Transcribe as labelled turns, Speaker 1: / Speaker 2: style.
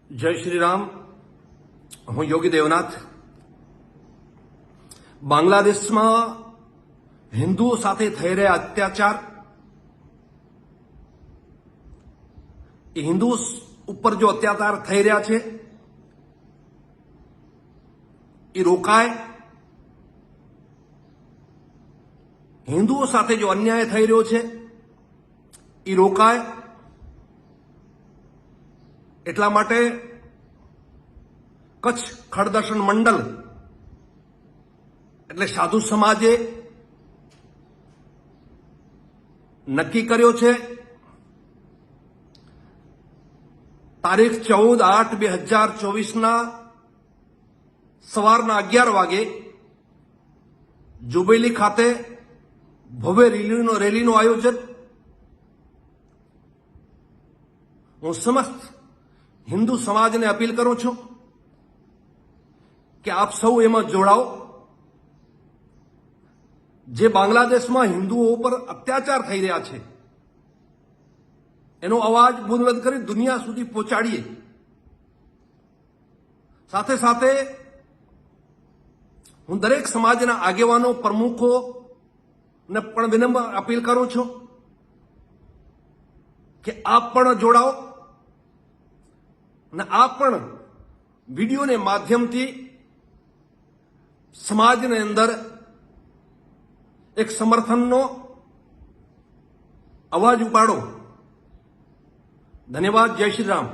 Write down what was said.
Speaker 1: જય શ્રી રામ. હું યોગી દેવનાથ. બાંગ્લાદેશમાં હિન્દુઓ સાથે થઈ રહ્યા અત્યાચાર, એ હિન્દુ ઉપર જો અત્યાચાર થઈ રહ્યા છે એ રોકાય. હિન્દુઓ સાથે જો અન્યાય થઈ રહ્યો છે એ રોકાય. એટલા માટે કચ્છ ખડદર્શન મંડળ એટલે સાધુ સમાજે નક્કી કર્યો છે તારીખ 14/8/2024 સવારના 11 વાગે જુબેલી ખાતે ભવ્ય રેલીનું આયોજન. હું સમસ્ત હિન્દુ સમાજને અપીલ કરું છું કે આપ સૌ એમાં જોડાઓ. જે બાંગ્લાદેશમાં હિન્દુઓ ઉપર અત્યાચાર થઈ રહ્યા છે એનો અવાજ બુલંદ કરી દુનિયા સુધી પહોંચાડીએ. સાથે સાથે હું દરેક સમાજના આગેવાનો, પ્રમુખોને પણ વિનમ્ર અપીલ કરું છું કે આપ પણ જોડાઓ અને આપ પણ વિડીયોને માધ્યમથી સમાજની અંદર એક સમર્થનનો અવાજ ઉપાડો. ધન્યવાદ. જય શ્રી રામ.